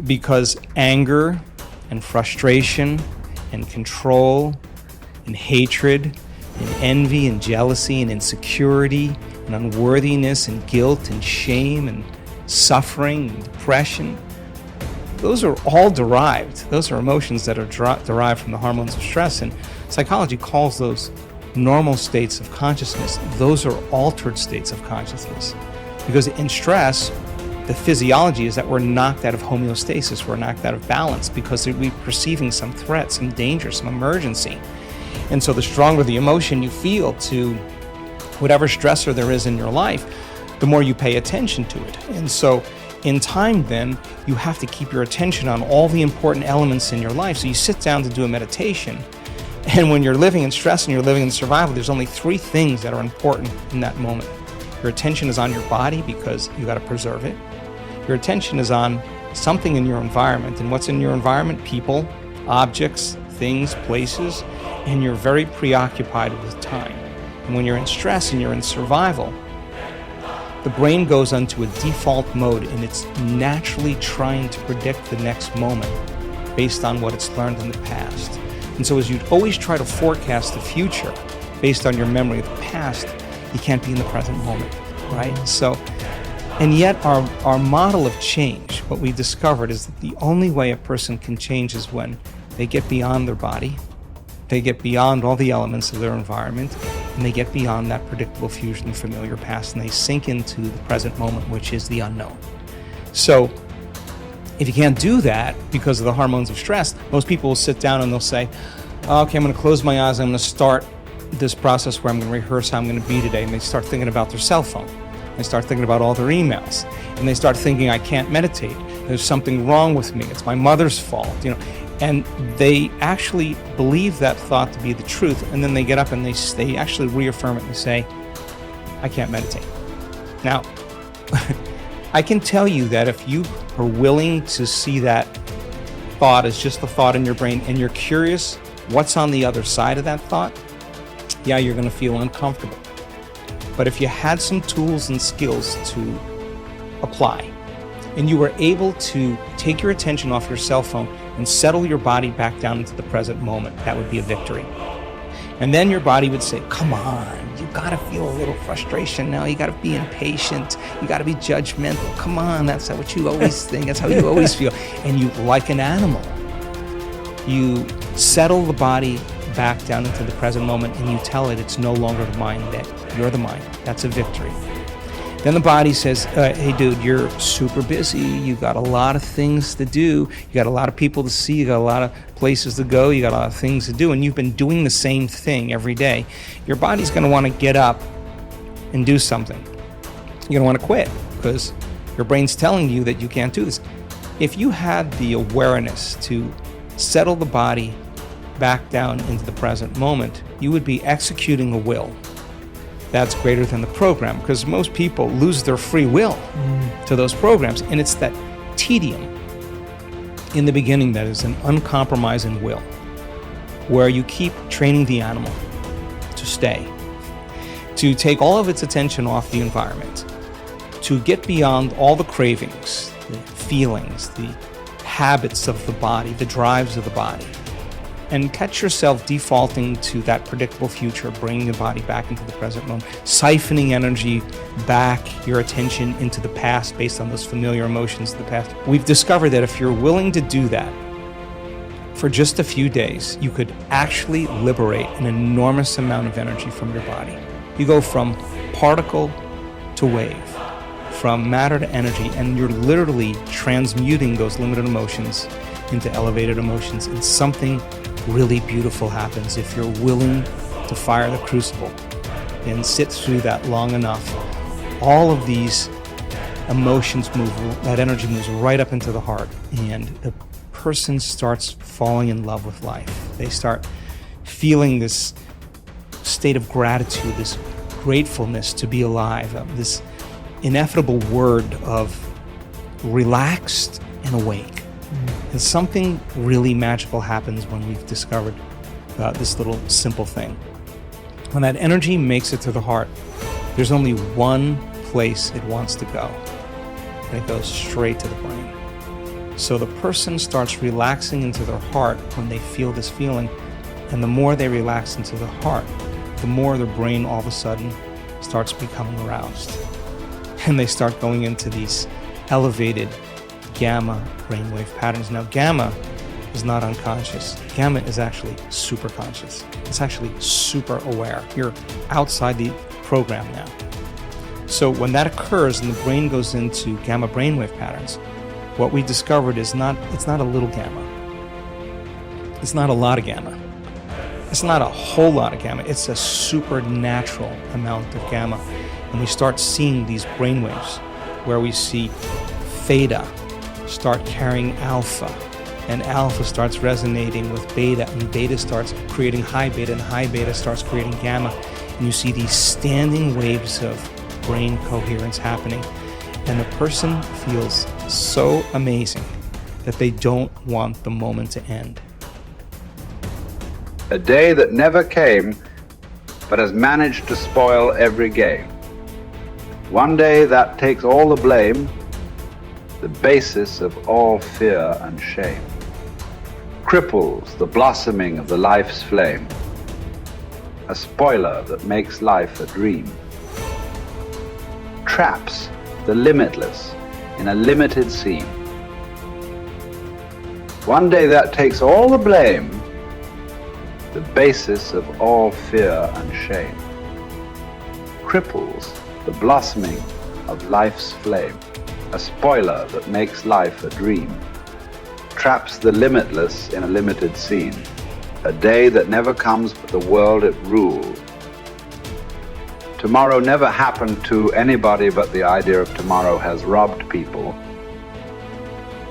because anger and frustration and control and hatred and envy and jealousy and insecurity and unworthiness and guilt and shame and suffering and depression, those are all derived. Those are emotions that are derived from the hormones of stress, and psychology calls those normal states of consciousness. Those are altered states of consciousness, because in stress, the physiology is that we're knocked out of homeostasis, we're knocked out of balance because we're perceiving some threat, some danger, some emergency. And so the stronger the emotion you feel to whatever stressor there is in your life, the more you pay attention to it. And so in time then, you have to keep your attention on all the important elements in your life. So you sit down to do a meditation, and when you're living in stress and you're living in survival, there's only 3 things that are important in that moment. Your attention is on your body because you got to preserve it. Your attention is on something in your environment, and what's in your environment? People, objects, things, places, and you're very preoccupied with time. And when you're in stress and you're in survival, the brain goes into a default mode, and it's naturally trying to predict the next moment based on what it's learned in the past. And so as you always try to forecast the future based on your memory of the past, you can't be in the present moment, right? So, and yet our model of change, what we discovered is that the only way a person can change is when they get beyond their body, they get beyond all the elements of their environment, and they get beyond that predictable future and familiar past, and they sink into the present moment, which is the unknown. So if you can't do that because of the hormones of stress, most people will sit down and they'll say, okay, I'm going to close my eyes, I'm going to start this process where I'm going to rehearse how I'm going to be today, and they start thinking about their cell phone. They start thinking about all their emails, and they start thinking, I can't meditate. There's something wrong with me. It's my mother's fault, And they actually believe that thought to be the truth, and then they get up and they actually reaffirm it and say, I can't meditate. Now, I can tell you that if you are willing to see that thought as just a thought in your brain, and you're curious what's on the other side of that thought, yeah, you're going to feel uncomfortable. But if you had some tools and skills to apply, and you were able to take your attention off your cell phone and settle your body back down into the present moment, that would be a victory. And then your body would say, come on, you gotta feel a little frustration now, you gotta be impatient, you gotta be judgmental, come on, that's what you always think, that's how you always feel. And you, like an animal, you settle the body back down into the present moment, and you tell it it's no longer the mind, that you're the mind. That's a victory. Then the body says, hey dude, you're super busy, you got a lot of things to do, you got a lot of people to see, you got a lot of places to go, you got a lot of things to do, and you've been doing the same thing every day. Your body's going to want to get up and do something. You're going to want to quit because your brain's telling you that you can't do this. If you had the awareness to settle the body back down into the present moment, you would be executing a will that's greater than the program, because most people lose their free will to those programs, and it's that tedium in the beginning that is an uncompromising will, where you keep training the animal to stay, to take all of its attention off the environment, to get beyond all the cravings, the feelings, the habits of the body, the drives of the body, and catch yourself defaulting to that predictable future, bringing the body back into the present moment, siphoning energy back, your attention into the past based on those familiar emotions of the past. We've discovered that if you're willing to do that for just a few days, you could actually liberate an enormous amount of energy from your body. You go from particle to wave, from matter to energy, and you're literally transmuting those limited emotions into elevated emotions, and something really beautiful happens if you're willing to fire the crucible and sit through that long enough. All of these emotions move, that energy moves right up into the heart, and the person starts falling in love with life. They start feeling this state of gratitude, this gratefulness to be alive, this ineffable word of relaxed and awake. And something really magical happens when we've discovered this little simple thing. When that energy makes it to the heart, there's only one place it wants to go, and it goes straight to the brain. So the person starts relaxing into their heart when they feel this feeling, and the more they relax into the heart, the more their brain all of a sudden starts becoming aroused. And they start going into these elevated gamma brainwave patterns. Now, gamma is not unconscious. Gamma is actually super conscious. It's actually super aware. You're outside the program now. So when that occurs and the brain goes into gamma brainwave patterns, what we discovered is it's not a little gamma. It's not a lot of gamma. It's not a whole lot of gamma. It's a supernatural amount of gamma. And we start seeing these brainwaves where we see theta start carrying alpha, and alpha starts resonating with beta, and beta starts creating high beta, and high beta starts creating gamma. And you see these standing waves of brain coherence happening. And the person feels so amazing that they don't want the moment to end. A day that never came, but has managed to spoil every game. One day that takes all the blame, the basis of all fear and shame. Cripples the blossoming of the life's flame. A spoiler that makes life a dream. Traps the limitless in a limited scene. One day that takes all the blame, the basis of all fear and shame. Cripples the blossoming of life's flame. A spoiler that makes life a dream. Traps the limitless in a limited scene. A day that never comes but the world it rules. Tomorrow never happened to anybody, but the idea of tomorrow has robbed people.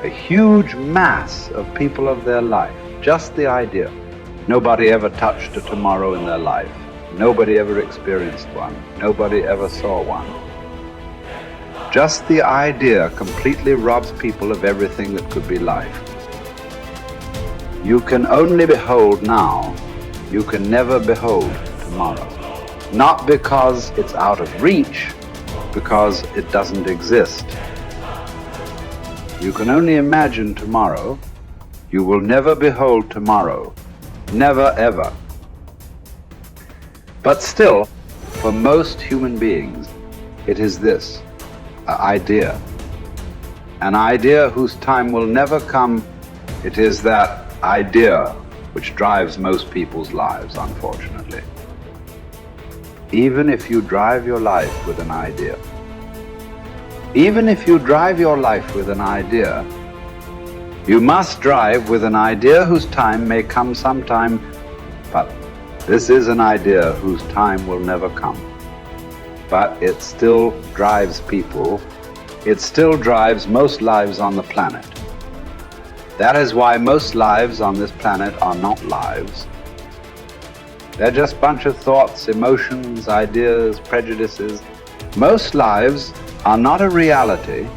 A huge mass of people of their life. Just the idea. Nobody ever touched a tomorrow in their life. Nobody ever experienced one. Nobody ever saw one. Just the idea completely robs people of everything that could be life. You can only behold now. You can never behold tomorrow. Not because it's out of reach, because it doesn't exist. You can only imagine tomorrow. You will never behold tomorrow. Never ever. But still, for most human beings, it is this, an idea. An idea whose time will never come. It is that idea which drives most people's lives, unfortunately. Even if you drive your life with an idea, even if you drive your life with an idea, you must drive with an idea whose time may come sometime, but this is an idea whose time will never come. But it still drives people. It still drives most lives on the planet. That is why most lives on this planet are not lives. They're just a bunch of thoughts, emotions, ideas, prejudices. Most lives are not a reality.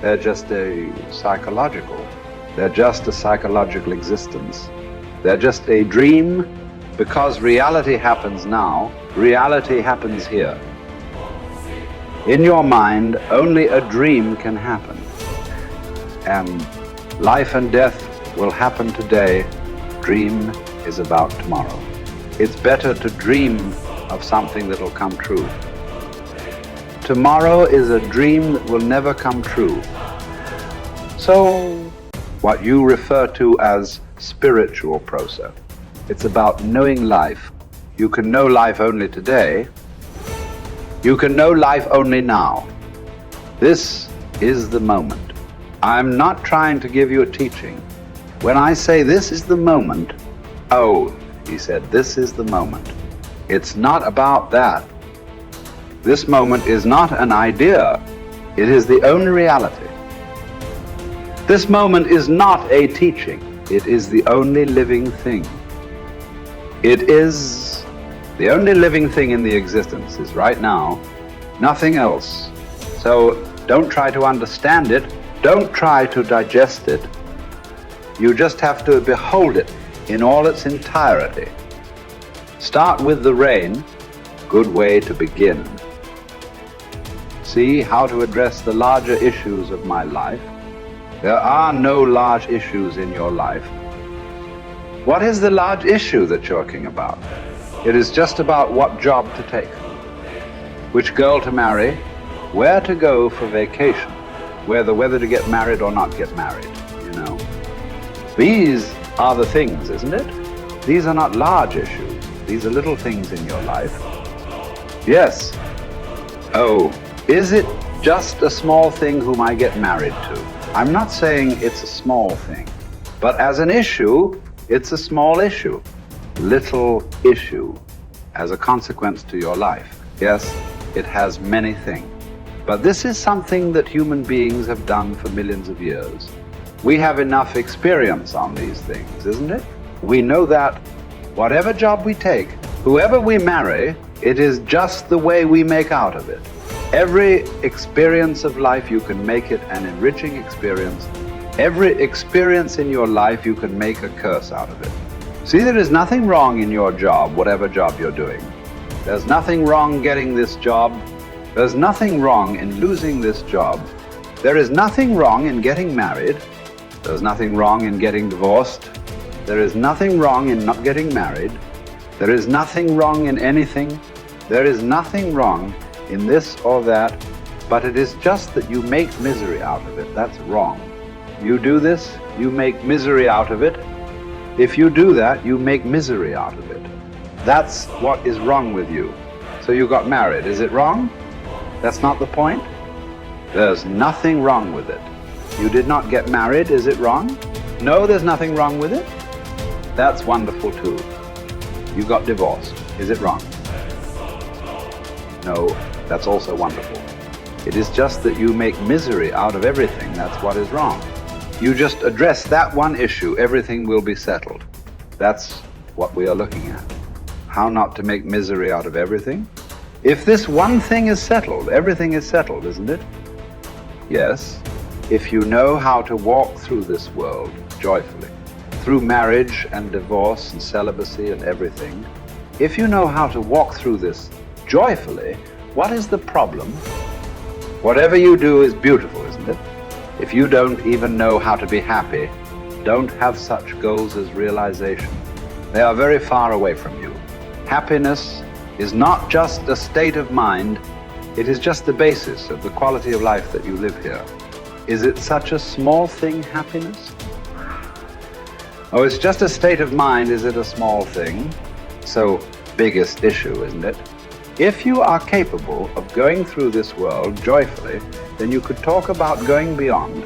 They're just a psychological. They're just a psychological existence. They're just a dream, because reality happens now. Reality happens here. In your mind, only a dream can happen. And life and death will happen today. Dream is about tomorrow. It's better to dream of something that will come true. Tomorrow is a dream that will never come true. So, what you refer to as spiritual process, it's about knowing life. You can know life only today. You can know life only now. This is the moment. I'm not trying to give you a teaching. When I say this is the moment, oh, he said, this is the moment. It's not about that. This moment is not an idea. It is the only reality. This moment is not a teaching. It is the only living thing. It is the only living thing in the existence is right now, nothing else. So don't try to understand it. Don't try to digest it. You just have to behold it in all its entirety. Start with the rain, good way to begin. See how to address the larger issues of my life. There are no large issues in your life. What is the large issue that you're talking about? It is just about what job to take, which girl to marry, where to go for vacation, whether to get married or not get married, you know. These are the things, isn't it? These are not large issues. These are little things in your life. Yes. Oh, is it just a small thing whom I get married to? I'm not saying it's a small thing, but as an issue, it's a small issue. Little issue as a consequence to your life. Yes, it has many things. But this is something that human beings have done for millions of years. We have enough experience on these things, isn't it? We know that whatever job we take, whoever we marry, it is just the way we make out of it. Every experience of life, you can make it an enriching experience. Every experience in your life, you can make a curse out of it. See, there is nothing wrong in your job, whatever job you're doing. There's nothing wrong getting this job. There's nothing wrong in losing this job. There is nothing wrong in getting married. There's nothing wrong in getting divorced. There is nothing wrong in not getting married. There is nothing wrong in anything. There is nothing wrong in this or that, but it is just that you make misery out of it. That's wrong. You do this, you make misery out of it. If you do that, you make misery out of it. That's what is wrong with you. So you got married. Is it wrong? That's not the point. There's nothing wrong with it. You did not get married. Is it wrong? No, there's nothing wrong with it. That's wonderful too. You got divorced. Is it wrong? No, that's also wonderful. It is just that you make misery out of everything. That's what is wrong. You just address that one issue, everything will be settled. That's what we are looking at. How not to make misery out of everything? If this one thing is settled, everything is settled, isn't it? Yes, if you know how to walk through this world joyfully, through marriage and divorce and celibacy and everything, if you know how to walk through this joyfully, what is the problem? Whatever you do is beautiful, isn't it? If you don't even know how to be happy, don't have such goals as realization. They are very far away from you. Happiness is not just a state of mind, it is just the basis of the quality of life that you live here. Is it such a small thing, happiness? Oh, it's just a state of mind, is it a small thing? So, biggest issue, isn't it? If you are capable of going through this world joyfully, then you could talk about going beyond.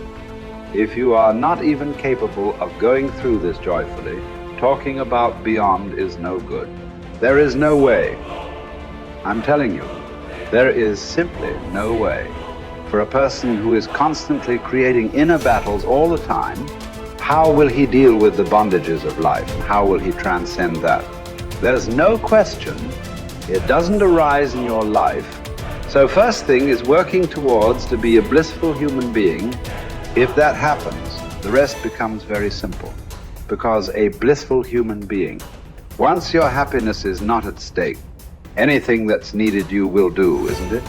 If you are not even capable of going through this joyfully, talking about beyond is no good. There is no way. I'm telling you, there is simply no way. For a person who is constantly creating inner battles all the time, how will he deal with the bondages of life and how will he transcend that? There's no question. It doesn't arise in your life. So first thing is working towards to be a blissful human being. If that happens, the rest becomes very simple. Because a blissful human being, once your happiness is not at stake, anything that's needed you will do, isn't it?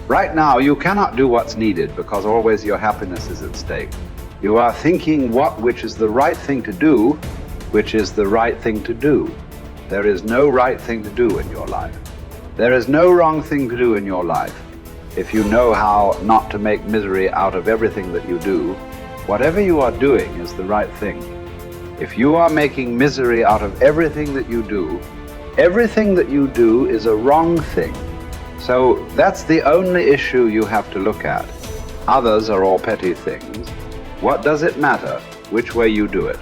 Right now you cannot do what's needed because always your happiness is at stake. You are thinking which is the right thing to do, which is the right thing to do. There is no right thing to do in your life. There is no wrong thing to do in your life. If you know how not to make misery out of everything that you do, whatever you are doing is the right thing. If you are making misery out of everything that you do is a wrong thing. So that's the only issue you have to look at. Others are all petty things. What does it matter which way you do it?